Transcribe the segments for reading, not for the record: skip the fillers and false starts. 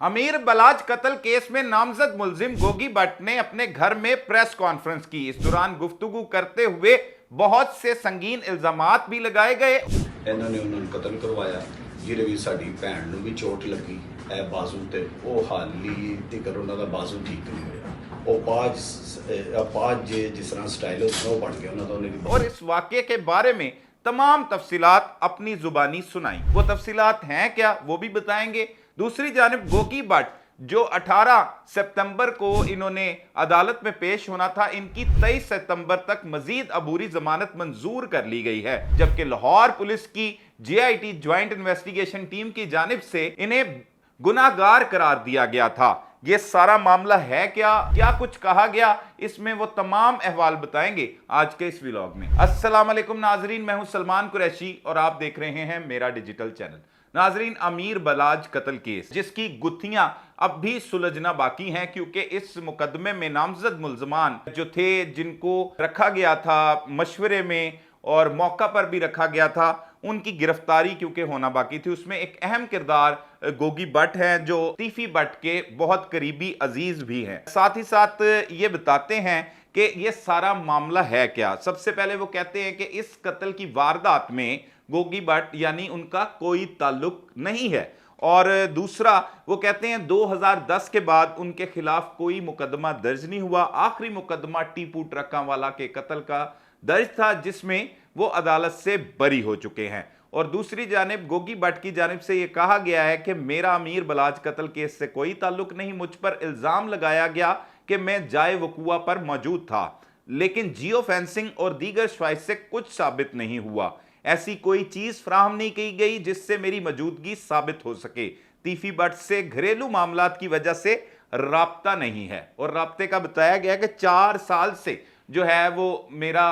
अमीर बलाज कत्ल केस में नामजद मुलजिम गोगी भट्ट ने अपने घर में प्रेस कॉन्फ्रेंस की। इस दौरान गुफ्तगू करते हुए बहुत से संगीन इल्जामात भी लगाए गए। ਇਹਨਾਂ ਨੇ ਉਹਨਾਂ ਨੂੰ ਕਤਲ ਕਰਵਾਇਆ, ਜਿਹਦੇ ਵਿੱਚ ਸਾਡੀ ਭੈਣ ਨੂੰ ਵੀ ਚੋਟ ਲੱਗੀ ਹੈ ਬਾਜ਼ੂ ਤੇ। ਉਹ ਹਾਲੀ ਤੀਕਰ ਉਹਨਾਂ ਦਾ ਬਾਜ਼ੂ ਠੀਕ ਨਹੀਂ ਹੋਇਆ। ਉਹ ਪਾਜ ਜਿਸ ਤਰ੍ਹਾਂ ਸਟਾਈਲਿਸ਼ ਉਹ ਬਣ ਗਿਆ ਉਹਨਾਂ ਦਾ। ਉਹਨੇ और इस वाक़े के बारे में तमाम तफसीलात अपनी जुबानी सुनाई। वो तफसीलात हैं क्या, वो भी बताएंगे। दूसरी जानिब गोगी भट्ट जो 18 सितंबर को इन्होंने अदालत में पेश होना था, इनकी 23 सितंबर तक मजीद अबूरी जमानत मंजूर कर ली गई है, जबकि लाहौर पुलिस की JIT ज्वाइंट इन्वेस्टिगेशन टीम की जानिब से इन्हें गुनाहगार करार दिया गया था। ये सारा मामला है क्या कुछ कहा गया, इसमें वो तमाम अहवाल बताएंगे आज के इस व्लॉग में। अस्सलाम वालेकुम नाजरीन, मैं हूं सलमान कुरैशी और आप देख रहे हैं मेरा डिजिटल चैनल। नाजरीन, अमीर बलाज कत्ल केस जिसकी गुत्थियां अब भी सुलझना बाकी हैं, क्योंकि इस मुकदमे में नामजद मुल्जमान जो थे, जिनको रखा गया था मशवरे में और मौका पर भी रखा गया था, उनकी गिरफ्तारी क्योंकि होना बाकी थी। उसमें एक अहम किरदार गोगी भट्ट हैं, जो तीफी भट्ट के बहुत करीबी अजीज भी हैं। साथ ही साथ ये बताते हैं कि ये सारा मामला है क्या। सबसे पहले वो कहते हैं कि इस कत्ल की वारदात में गोगी भट्ट यानी उनका कोई ताल्लुक नहीं है, और दूसरा वो कहते हैं 2010 के बाद उनके खिलाफ कोई मुकदमा दर्ज नहीं हुआ। आखिरी मुकदमा टीपू ट्रकांवाला के कत्ल का दर्ज था, जिसमें वो अदालत से बरी हो चुके हैं। और दूसरी जानिब गोगी भट्ट की जानिब से यह कहा गया है कि मेरा अमीर बलाज कत्ल केस से कोई ताल्लुक नहीं। मुझ पर इल्जाम लगाया गया कि मैं जाए वकूआ पर मौजूद था, लेकिन जियो फेंसिंग और दीगर शवाहिद से कुछ साबित नहीं हुआ। ऐसी कोई चीज फराहम नहीं की गई जिससे मेरी मौजूदगी साबित हो सके। तीफी भट्ट से घरेलू मामलात की वजह से राब्ता नहीं है, और राब्ते का बताया गया कि 4 साल से जो है वो मेरा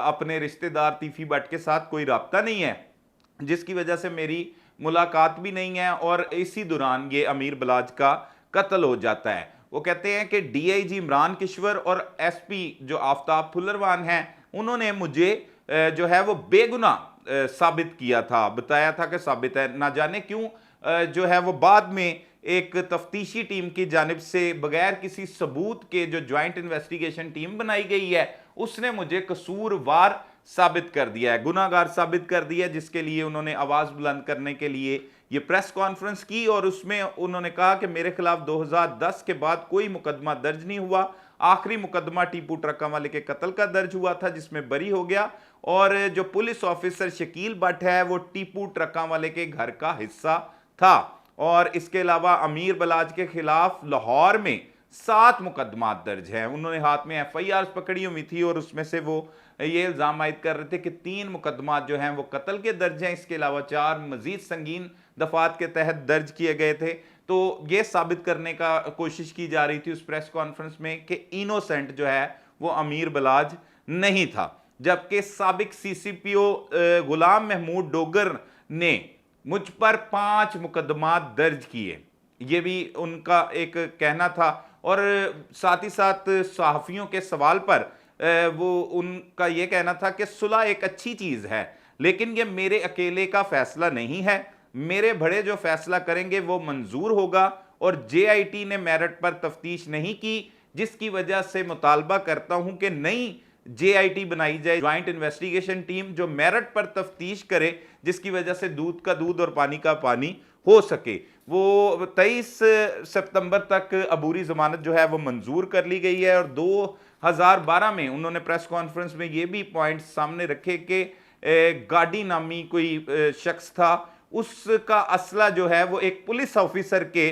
अपने रिश्तेदार तीफी भट्ट के साथ कोई राब्ता नहीं है, जिसकी वजह से मेरी मुलाकात भी नहीं है, और इसी दौरान ये अमीर बलाज का कत्ल हो जाता है। वो कहते हैं कि DIG इमरान किश्वर और SP जो आफ्ताब फुल्लरवान हैं, उन्होंने मुझे जो है वो बेगुनाह साबित किया था, बताया था कि साबित है। ना जाने क्यों जो है वो बाद में एक तफ्तीशी टीम की जानिब से बगैर किसी सबूत के जो ज्वाइंट इन्वेस्टिगेशन टीम बनाई गई है, उसने मुझे कसूरवार साबित कर दिया है, गुनाहगार साबित कर दिया है, जिसके लिए उन्होंने आवाज बुलंद करने के लिए ये प्रेस कॉन्फ्रेंस की। और उसमें उन्होंने कहा कि मेरे खिलाफ 2010 के बाद कोई मुकदमा दर्ज नहीं हुआ। आखिरी मुकदमा टीपू ट्रकांवाले के कत्ल का दर्ज हुआ था, जिसमें बरी हो गया, और जो पुलिस ऑफिसर शकील भट्ट है वो टीपू ट्रकांवाले के घर का हिस्सा था। और इसके अलावा अमीर बलाज के खिलाफ लाहौर में 7 मुकदमात दर्ज हैं। उन्होंने हाथ में FIR पकड़ी हुई थी, और उसमें से वो ये इल्ज़ाम आयद कर रहे थे कि 3 मुकदमात जो हैं वो कत्ल के दर्ज हैं। इसके अलावा 4 मजीद संगीन दफात के तहत दर्ज किए गए थे। तो ये साबित करने का कोशिश की जा रही थी उस प्रेस कॉन्फ्रेंस में कि इनोसेंट जो है वो अमीर बलाज नहीं था। जबकि साबिक CCPO गुलाम महमूद डोगर ने मुझ पर 5 मुकदमात दर्ज किए, ये भी उनका एक कहना था। और साथ ही साथ सहाफ़ियों के सवाल पर वो उनका ये कहना था कि सुलह एक अच्छी चीज़ है, लेकिन ये मेरे अकेले का फैसला नहीं है। मेरे बड़े जो फैसला करेंगे वो मंजूर होगा, और JIT ने मेरिट पर तफ्तीश नहीं की, जिसकी वजह से मुतालबा करता हूं कि नई JIT बनाई जाए, ज्वाइंट इन्वेस्टिगेशन टीम, जो मेरिट पर तफ्तीश करे, जिसकी वजह से दूध का दूध और पानी का पानी हो सके। वो 23 सितंबर तक अबूरी जमानत जो है वो मंजूर कर ली गई है। और 2012 में उन्होंने प्रेस कॉन्फ्रेंस में ये भी पॉइंट सामने रखे कि गाड़ी नामी कोई शख्स था, उसका असला जो है वो एक पुलिस ऑफिसर के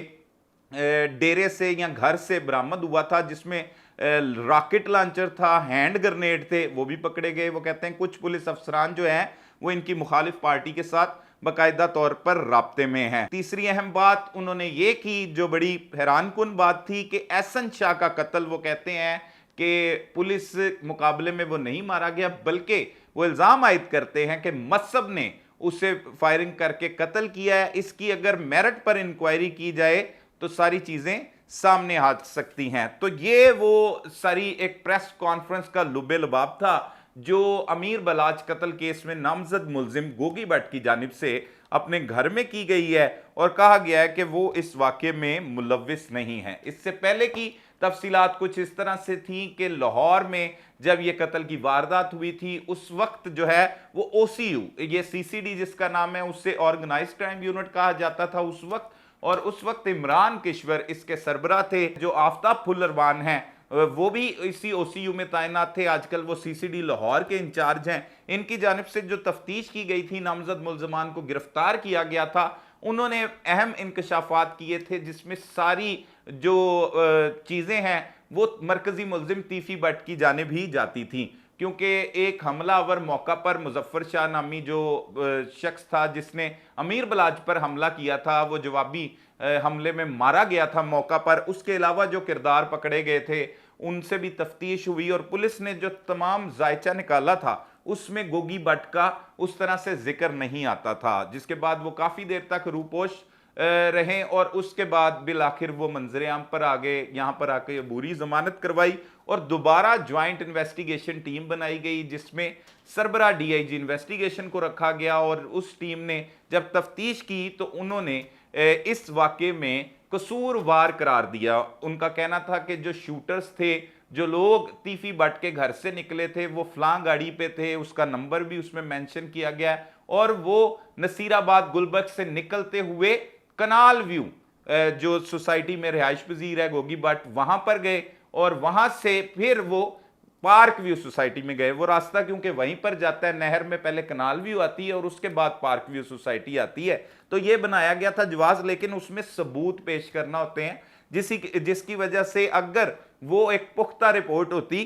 डेरे से या घर से बरामद हुआ था, जिसमें रॉकेट लॉन्चर था, हैंड ग्रेनेड थे, वो भी पकड़े गए। वो कहते हैं कुछ पुलिस अफसरान जो हैं वो इनकी मुखालिफ पार्टी के साथ बाकायदा तौर पर राब्ते में हैं। तीसरी अहम बात उन्होंने ये की, जो बड़ी हैरानकुन बात थी, कि एहसन शाह का कत्ल वो कहते हैं कि पुलिस मुकाबले में वो नहीं मारा गया, बल्कि वो इल्ज़ाम आयद करते हैं कि मसब ने उसे फायरिंग करके कत्ल किया है। इसकी अगर मेरिट पर इंक्वायरी की जाए तो सारी चीज़ें सामने आ सकती हैं। तो ये वो सारी एक प्रेस कॉन्फ्रेंस का लुबे लबाब था जो अमीर बलाज कत्ल केस में नामजद मुलजिम गोगी भट्ट की जानिब से अपने घर में की गई है और कहा गया है कि वो इस वाक़े में मुलव्विस नहीं है। इससे पहले की तफसीलात कुछ इस तरह से थी कि लाहौर में जब ये कत्ल की वारदात हुई थी उस वक्त जो है वो OCU, ये CCD जिसका नाम है, उससे ऑर्गेनाइज क्राइम यूनिट कहा जाता था उस वक्त, और उस वक्त इमरान किश्वर इसके सरबरा थे। जो आफ्ताब फुल्लरवान हैं वो भी इसी OCU में तैनात थे, आजकल वो CCD लाहौर के इंचार्ज हैं। इनकी जानिब से जो तफ्तीश की गई थी, नामजद मुल्जमान को गिरफ्तार किया गया था, उन्होंने अहम इंकशाफात किए थे जिसमें सारी जो चीज़ें हैं वो मरकजी मुल्जिम तीफी भट्ट की जानिब ही जाती थी, क्योंकि एक हमलावर मौका पर मुजफ्फर शाह नामी जो शख्स था जिसने अमीर बलाज पर हमला किया था, वो जवाबी हमले में मारा गया था मौका पर। उसके अलावा जो किरदार पकड़े गए थे उनसे भी तफ्तीश हुई और पुलिस ने जो तमाम जायचा निकाला था उसमें गोगी भट्ट का उस तरह से जिक्र नहीं आता था, जिसके बाद वो काफ़ी देर तक रूपोश रहे और उसके बाद बिल आखिर वो मंजर आम पर आ गए। यहाँ पर आकर अबूरी जमानत करवाई और दोबारा ज्वाइंट इन्वेस्टिगेशन टीम बनाई गई जिसमें सरबरा DIG इन्वेस्टिगेशन को रखा गया और उस टीम ने जब तफ्तीश की तो उन्होंने इस वाक़े में कसूरवार करार दिया। उनका कहना था कि जो शूटर्स थे, जो लोग तीफी भट्ट के घर से निकले थे, वो फलां गाड़ी पे थे, उसका नंबर भी उसमें मेंशन किया गया और वो नसीराबाद गुलबर्ग से निकलते हुए कनाल व्यू जो सोसाइटी में रिहाइश पजीर है गोगी भट्ट, वहां पर गए और वहां से फिर वो पार्क व्यू सोसाइटी में गए। वो रास्ता क्योंकि वहीं पर जाता है, नहर में पहले कनाल व्यू आती है और उसके बाद पार्क व्यू सोसाइटी आती है, तो ये बनाया गया था जवाज, लेकिन उसमें सबूत पेश करना होते हैं जिसकी वजह से अगर वो एक पुख्ता रिपोर्ट होती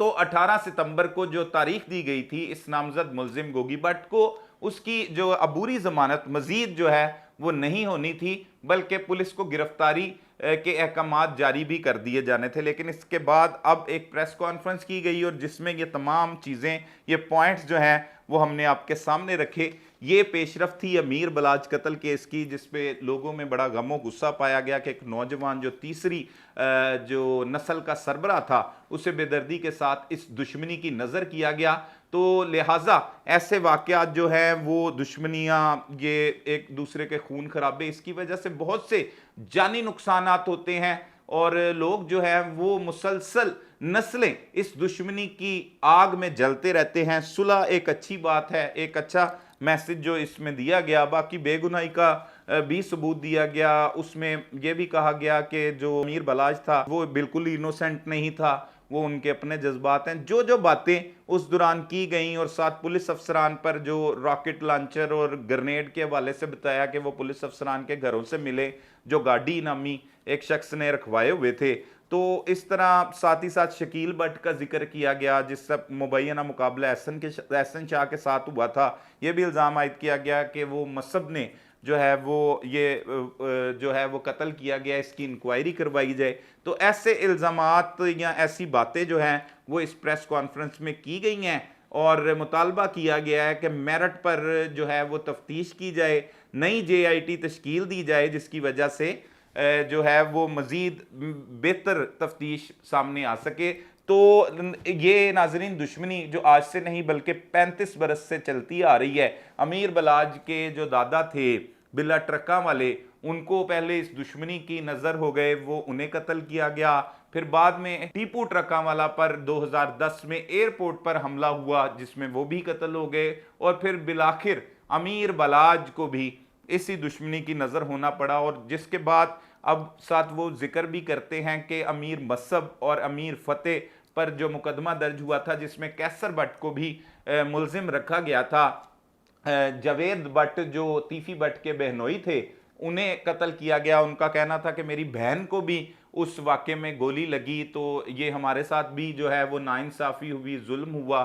तो 18 सितंबर को जो तारीख दी गई थी इस नामजद मुल्जिम गोगी भट्ट को, उसकी जो अबूरी जमानत मजीद जो है वो नहीं होनी थी, बल्कि पुलिस को गिरफ्तारी के अहकामात जारी भी कर दिए जाने थे। लेकिन इसके बाद अब एक प्रेस कॉन्फ्रेंस की गई और जिसमें ये तमाम चीज़ें, ये पॉइंट्स जो हैं वो हमने आपके सामने रखे। ये पेशरफ थी अमीर बलाज कत्ल केस की, जिसपे लोगों में बड़ा गमो गुस्सा पाया गया कि एक नौजवान जो तीसरी जो नस्ल का सरबरा था उसे बेदर्दी के साथ इस दुश्मनी की नज़र किया गया। तो लिहाजा ऐसे वाक़यात जो हैं वो दुश्मनियाँ, ये एक दूसरे के खून खराबे, इसकी वजह से बहुत से जानी नुकसानात होते हैं और लोग जो है वो मुसलसल नस्लें इस दुश्मनी की आग में जलते रहते हैं। सुलह एक अच्छी बात है, एक अच्छा मैसेज जो इसमें दिया गया। बाकी बेगुनाही का भी सबूत दिया गया। उसमें यह भी कहा गया कि जो अमीर बलाज था वो बिल्कुल इनोसेंट नहीं था, वो उनके अपने जज्बात हैं। जो जो बातें उस दौरान की गई और साथ पुलिस अफसरान पर जो रॉकेट लॉन्चर और ग्रेनेड के हवाले से बताया कि वो पुलिस अफसरान के घरों से मिले जो गाड़ी नामी एक शख्स ने रखवाए हुए थे। तो इस तरह साथ ही साथ शकील भट्ट का जिक्र किया गया जिससे मुबैना मुकाबला एहसन शाह के साथ हुआ था। यह भी इल्ज़ाम आयद किया गया कि वो मसब ने जो है वो ये जो है वो कत्ल किया गया, इसकी इंक्वायरी करवाई जाए। तो ऐसे इल्ज़ामात या ऐसी बातें जो हैं वो इस प्रेस कॉन्फ्रेंस में की गई हैं और मुतालबा किया गया है कि मेरिट पर जो है वो तफ्तीश की जाए, नई JIT तश्कील दी जाए जिसकी वजह से जो है वो मज़ीद बेहतर तफ्तीश सामने आ सके। तो ये नाजरीन दुश्मनी जो आज से नहीं बल्कि 35 बरस से चलती आ रही है। अमीर बलाज के जो दादा थे बिल्ला ट्रक्का वाले, उनको पहले इस दुश्मनी की नज़र हो गए, वो उन्हें कत्ल किया गया। फिर बाद में टीपू ट्रक्का वाला पर 2010 में एयरपोर्ट पर हमला हुआ जिसमें वो भी कत्ल हो गए और फिर बिलाखिर अमीर बलाज को भी इसी दुश्मनी की नज़र होना पड़ा। और जिसके बाद अब साथ वो जिक्र भी करते हैं कि अमीर मसब और अमीर फतेह पर जो मुकदमा दर्ज हुआ था जिसमें कैसर भट्ट को भी मुलजिम रखा गया था, जावेद भट्ट जो तीफी भट्ट के बहनोई थे उन्हें कत्ल किया गया। उनका कहना था कि मेरी बहन को भी उस वाक़े में गोली लगी, तो ये हमारे साथ भी जो है वो नाइंसाफ़ी हुई, जुल्म हुआ।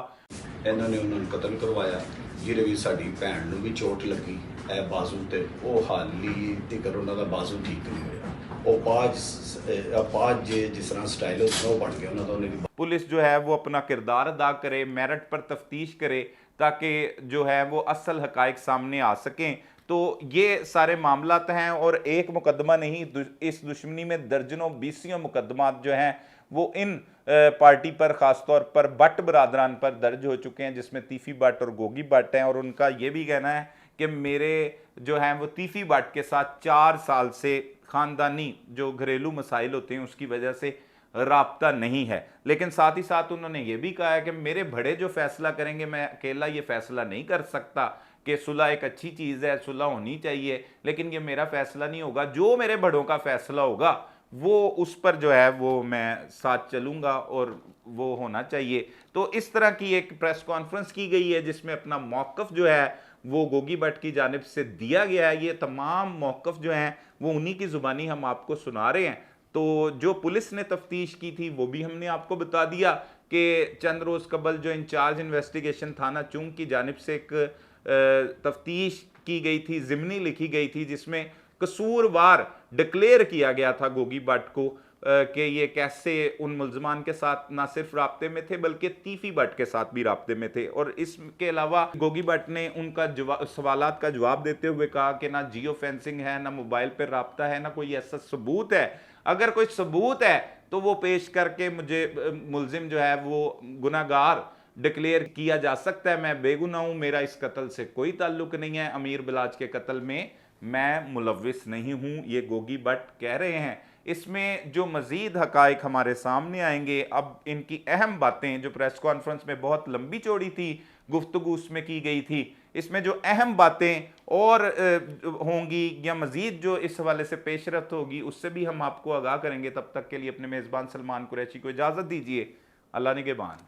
इन्होंने उन्होंने कत्ल करवाया ਜਿਹਦੇ ਵੀ ਸਾਡੀ ਭੈਣ ਨੂੰ ਵੀ ਚੋਟ ਲੱਗੀ ਹੈ ਬਾਜ਼ੂ ਤੇ, ਉਹ ਹਾਲੀ ਤੀਕਰ ਉਹਨਾਂ ਦਾ ਬਾਜ਼ੂ ਠੀਕ ਨਹੀਂ ਹੋਇਆ। ਉਹ ਪਾਜ ਜਿਸ ਤਰ੍ਹਾਂ ਸਟਾਈਲ ਉਹ ਬਣ ਗਿਆ ਉਹਨਾਂ ਦਾ। ਉਹਨੇ पुलिस जो है वो अपना किरदार अदा करे, मेरिट पर तफ्तीश करे ताकि जो है वो असल हकायक सामने आ सकें। तो ये सारे मामलात हैं और एक मुकदमा नहीं, इस दुश्मनी में दर्जनों बीसियों मुकदमात जो हैं वो इन पार्टी पर ख़ासतौर पर भट्ट बरादरान पर दर्ज हो चुके हैं जिसमें तीफी भट्ट और गोगी भट्ट हैं। और उनका ये भी कहना है कि मेरे जो हैं वो तीफी भट्ट के साथ 4 साल से ख़ानदानी जो घरेलू मसाइल होते हैं उसकी वजह से राब्ता नहीं है। लेकिन साथ ही साथ उन्होंने ये भी कहा है कि मेरे बड़े जो फैसला करेंगे, मैं अकेला ये फैसला नहीं कर सकता कि सुलह एक अच्छी चीज़ है, सुलह होनी चाहिए, लेकिन ये मेरा फैसला नहीं होगा, जो मेरे बड़ों का फैसला होगा वो उस पर जो है वो मैं साथ चलूँगा और वो होना चाहिए। तो इस तरह की एक प्रेस कॉन्फ्रेंस की गई है जिसमें अपना मौक़िफ़ जो है वो गोगी भट्ट की जानिब से दिया गया है। ये तमाम मौक़िफ़ जो हैं वो उन्हीं की ज़ुबानी हम आपको सुना रहे हैं। तो जो पुलिस ने तफ्तीश की थी वो भी हमने आपको बता दिया कि चंद रोज़ कबल जो इंचार्ज इन्वेस्टिगेशन थाना चुंग की जानिब से एक तफ्तीश की गई थी, ज़िमनी लिखी गई थी, जिसमें कसूरवार डिक्लेयर किया गया था गोगी भट्ट को कि ये कैसे उन मुल्ज़मान के साथ ना सिर्फ राब्ते में थे बल्कि तीफी भट्ट के साथ भी राब्ते में थे। और इसके अलावा गोगी भट्ट ने उनका सवालात का जवाब देते हुए कहा कि ना जियो फेंसिंग है, ना मोबाइल पर राब्ता है, ना कोई ऐसा सबूत है। अगर कोई सबूत है तो वो पेश करके मुझे मुल्जिम जो है वो गुनाहगार डिक्लेयर किया जा सकता है। मैं बेगुनाह हूं, मेरा इस कत्ल से कोई ताल्लुक नहीं है, अमीर बिलाज के कत्ल में मैं मुलव्विस नहीं हूं, ये गोगी भट्ट कह रहे हैं। इसमें जो मजीद हकायक हमारे सामने आएंगे, अब इनकी अहम बातें जो प्रेस कॉन्फ्रेंस में बहुत लंबी चौड़ी थी, गुफ्तगू उसमें की गई थी, इसमें जो अहम बातें और होंगी या मजीद जो इस हवाले से पेशरफ्त होगी उससे भी हम आपको आगाह करेंगे। तब तक के लिए अपने मेज़बान सलमान कुरैशी को इजाज़त दीजिए। अल्लाह निगहबान।